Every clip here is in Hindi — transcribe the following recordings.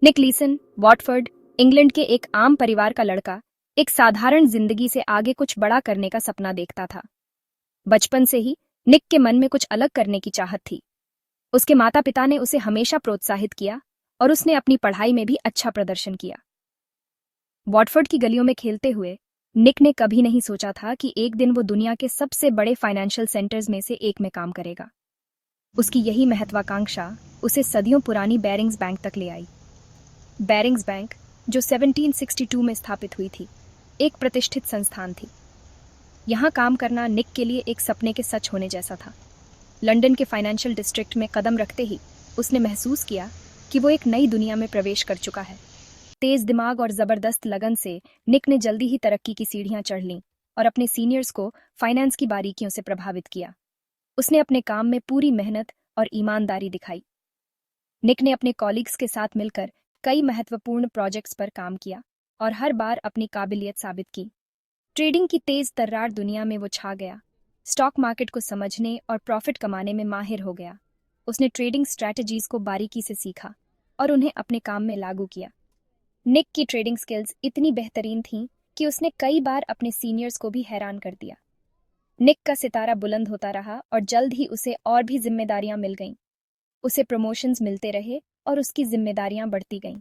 निक लीसन, वॉटफोर्ड, इंग्लैंड के एक आम परिवार का लड़का, एक साधारण जिंदगी से आगे कुछ बड़ा करने का सपना देखता था। बचपन से ही निक के मन में कुछ अलग करने की चाहत थी। उसके माता पिता ने उसे हमेशा प्रोत्साहित किया और उसने अपनी पढ़ाई में भी अच्छा प्रदर्शन किया। वॉटफोर्ड की गलियों में खेलते हुए निक ने कभी नहीं सोचा था कि एक दिन वो दुनिया के सबसे बड़े फाइनेंशियल सेंटर्स में से एक में काम करेगा। उसकी यही महत्वाकांक्षा उसे सदियों पुरानी बैरिंग्स बैंक तक ले आई। बैरिंग्स बैंक, जो 1762 में स्थापित हुई थी, एक प्रतिष्ठित संस्थान थी। यहाँ काम करना निक के लिए एक सपने के सच होने जैसा था। लंदन के फाइनेंशियल डिस्ट्रिक्ट में कदम रखते ही उसने महसूस किया कि वो एक नई दुनिया में प्रवेश कर चुका है। तेज दिमाग और जबरदस्त लगन से निक ने जल्दी ही तरक्की की सीढ़ियां चढ़ लीं और अपने सीनियर्स को फाइनेंस की बारीकियों से प्रभावित किया। उसने अपने काम में पूरी मेहनत और ईमानदारी दिखाई। निक ने अपने कॉलीग्स के साथ मिलकर कई महत्वपूर्ण प्रोजेक्ट्स पर काम किया और हर बार अपनी काबिलियत साबित की। ट्रेडिंग की तेज तर्रार दुनिया में वो छा गया। स्टॉक मार्केट को समझने और प्रॉफिट कमाने में माहिर हो गया। उसने ट्रेडिंग स्ट्रैटेजीज को बारीकी से सीखा और उन्हें अपने काम में लागू किया। निक की ट्रेडिंग स्किल्स इतनी बेहतरीन थीं कि उसने कई बार अपने सीनियर्स को भी हैरान कर दिया। निक का सितारा बुलंद होता रहा और जल्द ही उसे और भी जिम्मेदारियां मिल गईं। उसे प्रमोशंस मिलते रहे और उसकी जिम्मेदारियां बढ़ती गईं।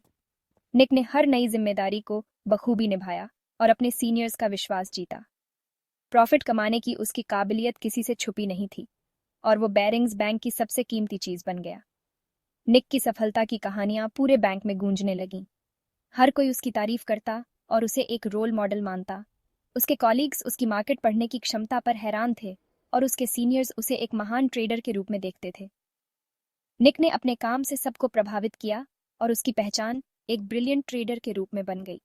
निक ने हर नई जिम्मेदारी को बखूबी निभाया और अपने सीनियर्स का विश्वास जीता। प्रॉफिट कमाने की उसकी काबिलियत किसी से छुपी नहीं थी और वो बैरिंग्स बैंक की सबसे कीमती चीज बन गया। निक की सफलता की कहानियां पूरे बैंक में गूंजने लगीं। हर कोई उसकी तारीफ करता और उसे एक रोल मॉडल मानता। उसके कॉलीग्स उसकी मार्केट पढ़ने की क्षमता पर हैरान थे और उसके सीनियर्स उसे एक महान ट्रेडर के रूप में देखते थे। निक ने अपने काम से सबको प्रभावित किया और उसकी पहचान एक ब्रिलियंट ट्रेडर के रूप में बन गई।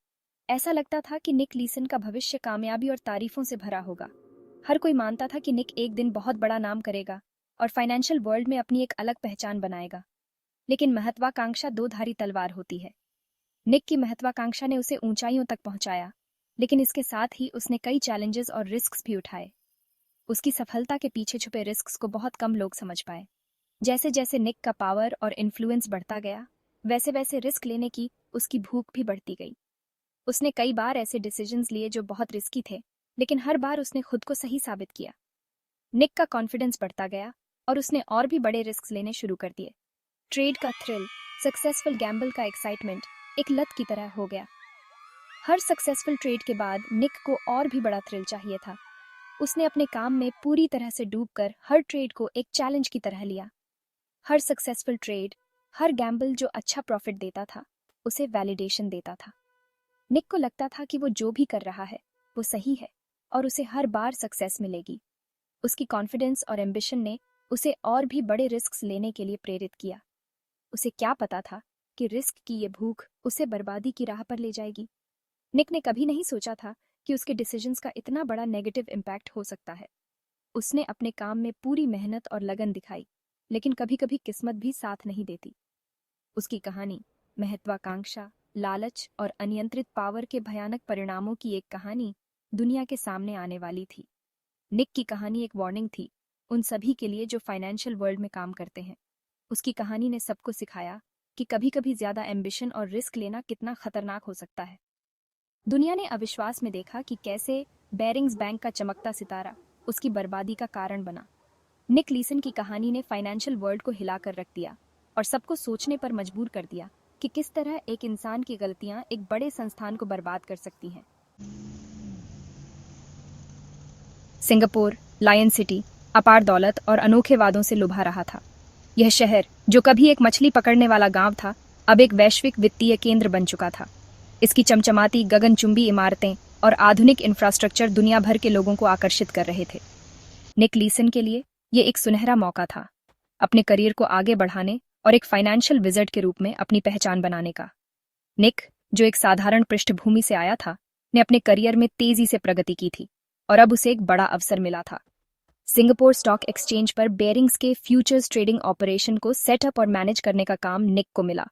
ऐसा लगता था कि निक लीसन का भविष्य कामयाबी और तारीफों से भरा होगा। हर कोई मानता था कि निक एक दिन बहुत बड़ा नाम करेगा और फाइनेंशियल वर्ल्ड में अपनी एक अलग पहचान बनाएगा। लेकिन महत्वाकांक्षा दो धारी तलवार होती है। निक की महत्वाकांक्षा ने उसे ऊंचाइयों तक पहुंचाया, लेकिन इसके साथ ही उसने कई चैलेंजेस और रिस्क्स भी उठाए। उसकी सफलता के पीछे छुपे रिस्क्स को बहुत कम लोग समझ पाए। जैसे जैसे निक का पावर और इन्फ्लुएंस बढ़ता गया, वैसे वैसे रिस्क लेने की उसकी भूख भी बढ़ती गई। उसने कई बार ऐसे डिसीजंस लिए जो बहुत रिस्की थे, लेकिन हर बार उसने खुद को सही साबित किया। निक का कॉन्फिडेंस बढ़ता गया और उसने और भी बड़े रिस्क लेने शुरू कर दिए। ट्रेड का थ्रिल, सक्सेसफुल गैम्बल का एक्साइटमेंट एक लत की तरह हो गया। हर सक्सेसफुल ट्रेड के बाद निक को और भी बड़ा थ्रिल चाहिए था। उसने अपने काम में पूरी तरह से डूबकर हर ट्रेड को एक चैलेंज की तरह लिया। हर सक्सेसफुल ट्रेड, हर गैम्बल जो अच्छा प्रॉफिट देता था, उसे वैलिडेशन देता था। निक को लगता था कि वो जो भी कर रहा है वो सही है और उसे हर बार सक्सेस मिलेगी। उसकी कॉन्फिडेंस और एम्बिशन ने उसे और भी बड़े रिस्क्स लेने के लिए प्रेरित किया। उसे क्या पता था कि रिस्क की ये भूख उसे बर्बादी की राह पर ले जाएगी। निक ने कभी नहीं सोचा था कि उसके डिसीजंस का इतना बड़ा नेगेटिव इम्पैक्ट हो सकता है। उसने अपने काम में पूरी मेहनत और लगन दिखाई, लेकिन कभी कभी किस्मत भी साथ नहीं देती। उसकी कहानी महत्वाकांक्षा, लालच और अनियंत्रित पावर के भयानक परिणामों की एक कहानी दुनिया के सामने आने वाली थी। निक की कहानी एक वार्निंग थी उन सभी के लिए जो फाइनेंशियल वर्ल्ड में काम करते हैं। उसकी कहानी ने सबको सिखाया कि कभी-कभी ज्यादा एम्बिशन और रिस्क लेना कितना खतरनाक हो सकता है। दुनिया ने अविश्वास में देखा कि कैसे बैरिंग्स बैंक का चमकता सितारा उसकी बर्बादी का कारण बना। निक लीसन की कहानी ने फाइनेंशियल वर्ल्ड को हिलाकर रख दिया और सबको सोचने पर मजबूर कर दिया कि किस तरह एक इंसान की गलतियां एक बड़े संस्थान को बर्बाद कर सकती हैं। सिंगापुर, लायन सिटी, अपार दौलत और अनोखे वादों से लुभा रहा था। यह शहर, जो कभी एक मछली पकड़ने वाला गांव था, अब एक वैश्विक वित्तीय केंद्र बन चुका था। इसकी चमचमाती गगनचुंबी इमारतें और आधुनिक इंफ्रास्ट्रक्चर दुनिया भर के लोगों को आकर्षित कर रहे थे। निक लीसन के लिए ये एक सुनहरा मौका था, अपने करियर को आगे बढ़ाने और एक फाइनेंशियल विजर्ड के रूप में अपनी पहचान बनाने का। निक, जो एक साधारण पृष्ठभूमि से आया था, ने अपने करियर में तेजी से प्रगति की थी और अब उसे एक बड़ा अवसर मिला था। सिंगापुर स्टॉक एक्सचेंज पर बेरिंग्स के फ्यूचर्स ट्रेडिंग ऑपरेशन को सेटअप और मैनेज करने का काम निक को मिला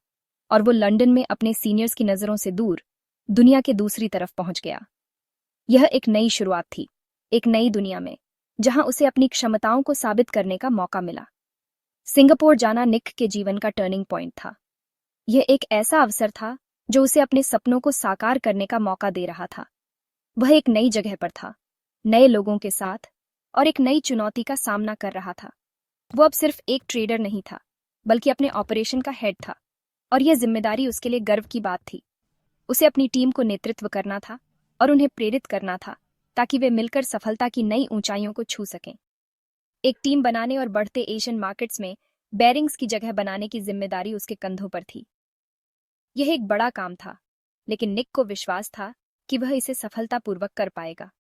और वो लंदन में अपने सीनियर्स की नजरों से दूर दुनिया के दूसरी तरफ पहुंच गया। यह एक नई शुरुआत थी, एक नई दुनिया में, जहां उसे अपनी क्षमताओं को साबित करने का मौका मिला। सिंगापुर जाना निक के जीवन का टर्निंग पॉइंट था। यह एक ऐसा अवसर था जो उसे अपने सपनों को साकार करने का मौका दे रहा था। वह एक नई जगह पर था, नए लोगों के साथ, और एक नई चुनौती का सामना कर रहा था। वो अब सिर्फ एक ट्रेडर नहीं था, बल्कि अपने ऑपरेशन का हेड था, और यह जिम्मेदारी उसके लिए गर्व की बात थी। उसे अपनी टीम को नेतृत्व करना था और उन्हें प्रेरित करना था ताकि वे मिलकर सफलता की नई ऊंचाइयों को छू सकें। एक टीम बनाने और बढ़ते एशियन मार्केट्स में बेरिंग्स की जगह बनाने की जिम्मेदारी उसके कंधों पर थी। यह एक बड़ा काम था, लेकिन निक को विश्वास था कि वह इसे सफलतापूर्वक कर पाएगा।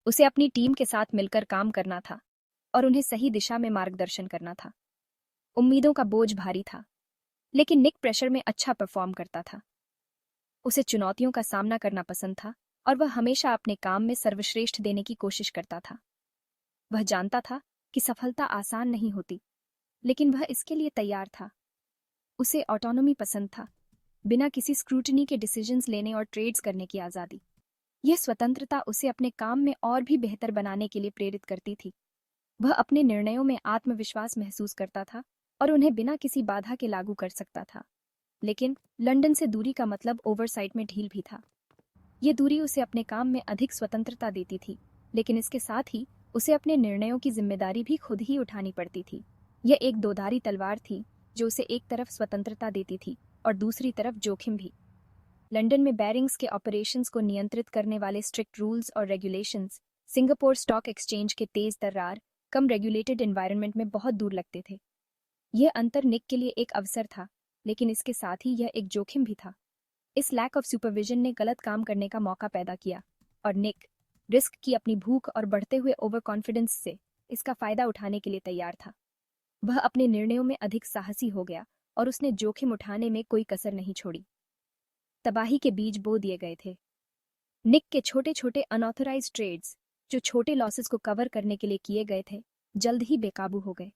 उसे अपनी टीम के साथ मिलकर काम करना था और उन्हें सही दिशा में मार्गदर्शन करना था। उम्मीदों का बोझ भारी था, लेकिन निक प्रेशर में अच्छा परफॉर्म करता था। उसे चुनौतियों का सामना करना पसंद था और वह हमेशा अपने काम में सर्वश्रेष्ठ देने की कोशिश करता था। वह जानता था कि सफलता आसान नहीं होती, लेकिन वह इसके लिए तैयार था। उसे ऑटोनॉमी पसंद था, बिना किसी स्क्रूटनी के डिसीजंस लेने और ट्रेड्स करने की आज़ादी। यह स्वतंत्रता उसे अपने काम में और भी बेहतर बनाने के लिए प्रेरित करती थी। वह अपने निर्णयों में आत्मविश्वास महसूस करता था और उन्हें बिना किसी बाधा के लागू कर सकता था। लेकिन लंदन से दूरी का मतलब ओवरसाइट में ढील भी था। यह दूरी उसे अपने काम में अधिक स्वतंत्रता देती थी, लेकिन इसके साथ ही उसे अपने निर्णयों की जिम्मेदारी भी खुद ही उठानी पड़ती थी। यह एक दोधारी तलवार थी जो उसे एक तरफ स्वतंत्रता देती थी और दूसरी तरफ जोखिम भी। लंदन में बेरिंग्स के ऑपरेशंस को नियंत्रित करने वाले स्ट्रिक्ट रूल्स और रेगुलेशंस सिंगापुर स्टॉक एक्सचेंज के तेज तर्रार, कम रेगुलेटेड एनवायरनमेंट में बहुत दूर लगते थे। यह अंतर निक के लिए एक अवसर था, लेकिन इसके साथ ही यह एक जोखिम भी था। इस लैक ऑफ सुपरविजन ने गलत काम करने का मौका पैदा किया, और निक रिस्क की अपनी भूख और बढ़ते हुए ओवर कॉन्फिडेंस से इसका फायदा उठाने के लिए तैयार था। वह अपने निर्णयों में अधिक साहसी हो गया और उसने जोखिम उठाने में कोई कसर नहीं छोड़ी। तबाही के बीज बो दिए गए थे। निक के छोटे छोटे अनऑथराइज्ड ट्रेड्स, जो छोटे लॉसेस को कवर करने के लिए किए गए थे, जल्द ही बेकाबू हो गए।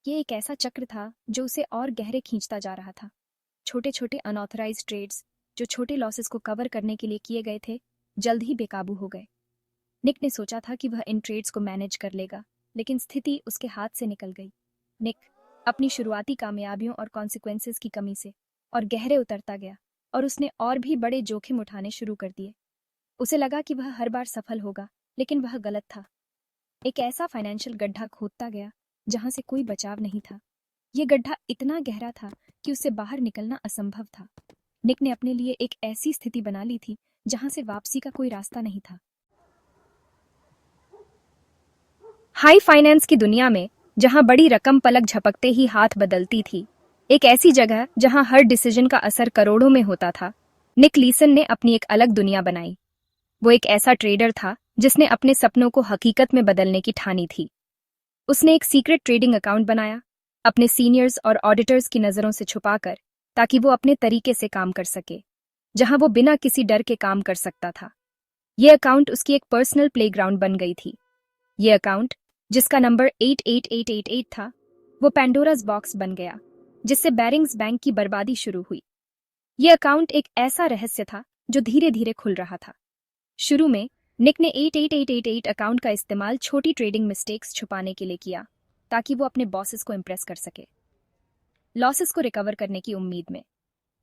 ये एक ऐसा चक्र था जो उसे और गहरे खींचता जा रहा था। छोटे छोटे अनऑथराइज्ड ट्रेड्स, जो छोटे लॉसेस को कवर करने के लिए किए गए थे, जल्द ही बेकाबू हो गए। निक ने सोचा था कि वह इन ट्रेड्स को मैनेज कर लेगा, लेकिन स्थिति उसके हाथ से निकल गई। निक अपनी शुरुआती कामयाबियों और कॉन्सिक्वेंसेस की कमी से और गहरे उतरता गया, और उसने और भी बड़े जोखिम उठाने शुरू कर दिए। उसे लगा कि वह हर बार सफल होगा, लेकिन वह गलत था। एक ऐसा फाइनेंशियल गड्ढा खोदता गया जहां से कोई बचाव नहीं था। यह गड्ढा इतना गहरा था कि उससे बाहर निकलना असंभव था। निक ने अपने लिए एक ऐसी स्थिति बना ली थी जहां से वापसी का कोई रास्ता नहीं था। हाई फाइनेंस की दुनिया में, जहां बड़ी रकम पलक झपकते ही हाथ बदलती थी, एक ऐसी जगह जहां हर डिसीजन का असर करोड़ों में होता था, निक लीसन ने अपनी एक अलग दुनिया बनाई। वो एक ऐसा ट्रेडर था जिसने अपने सपनों को हकीकत में बदलने की ठानी थी। उसने एक सीक्रेट ट्रेडिंग अकाउंट बनाया, अपने सीनियर्स और ऑडिटर्स की नज़रों से छुपाकर, ताकि वो अपने तरीके से काम कर सके, जहां वो बिना किसी डर के काम कर सकता था। यह अकाउंट उसकी एक पर्सनल प्लेग्राउंड बन गई थी। यह अकाउंट, जिसका नंबर 88888 था, वो पैंडोरास बॉक्स बन गया, जिससे बेरिंग्स बैंक की बर्बादी शुरू हुई। यह अकाउंट एक ऐसा रहस्य था जो धीरे धीरे खुल रहा था। शुरू में निक ने 88888 अकाउंट का इस्तेमाल छोटी ट्रेडिंग मिस्टेक्स छुपाने के लिए किया, ताकि वो अपने बॉसेस को इम्प्रेस कर सके, लॉसेस को रिकवर करने की उम्मीद में।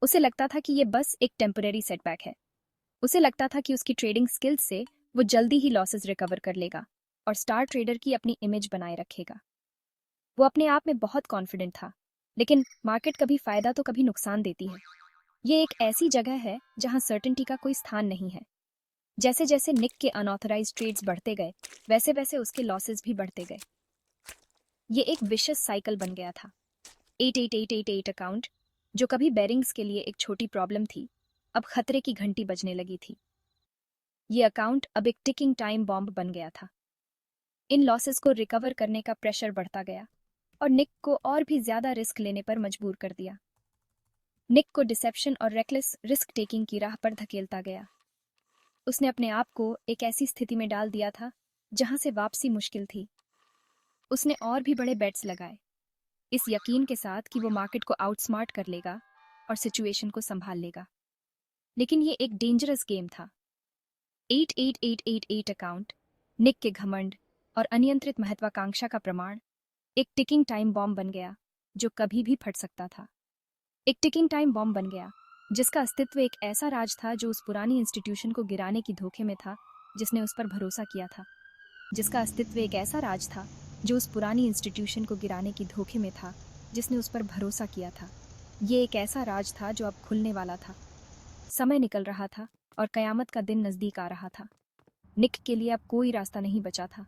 उसे लगता था कि ये बस एक टेम्परेरी सेटबैक है। उसे लगता था कि उसकी ट्रेडिंग स्किल्स से वो जल्दी ही लॉसेस रिकवर कर लेगा और स्टार ट्रेडर की अपनी इमेज बनाए रखेगा। वो अपने आप में बहुत कॉन्फिडेंट था, लेकिन मार्केट कभी फायदा तो कभी नुकसान देती है। ये एक ऐसी जगह है जहां सर्टेनिटी का कोई स्थान नहीं है। जैसे जैसे निक के अनऑथराइज्ड ट्रेड्स बढ़ते गए, वैसे वैसे उसके लॉसेस भी बढ़ते गए। ये एक विशेष साइकिल बन गया था। 88888 अकाउंट, जो कभी बेरिंग्स के लिए एक छोटी प्रॉब्लम थी, अब खतरे की घंटी बजने लगी थी। ये अकाउंट अब एक टिकिंग टाइम बॉम्ब बन गया था। इन लॉसेस को रिकवर करने का प्रेशर बढ़ता गया और निक को और भी ज्यादा रिस्क लेने पर मजबूर कर दिया। निक को डिसेप्शन और रेकलेस रिस्क टेकिंग की राह पर धकेलता गया। उसने अपने आप को एक ऐसी स्थिति में डाल दिया था जहां से वापसी मुश्किल थी। उसने और भी बड़े बेट्स लगाए, इस यकीन के साथ कि वो मार्केट को आउटस्मार्ट कर लेगा और सिचुएशन को संभाल लेगा। लेकिन ये एक डेंजरस गेम था। 88888 अकाउंट, निक के घमंड और अनियंत्रित महत्वाकांक्षा का प्रमाण, एक टिकिंग टाइम बॉम्ब बन गया जो कभी भी फट सकता था। एक टिकिंग टाइम बॉम्ब बन गया, जिसका अस्तित्व एक ऐसा राज था जो उस पुरानी इंस्टीट्यूशन को गिराने की धोखे में था जिसने उस पर भरोसा किया था। जिसका अस्तित्व एक ऐसा राज था जो उस पुरानी इंस्टीट्यूशन को गिराने की धोखे में था जिसने उस पर भरोसा किया था। ये एक ऐसा राज था जो अब खुलने वाला था। समय निकल रहा था और कयामत का दिन नजदीक आ रहा था। निक के लिए अब कोई रास्ता नहीं बचा था।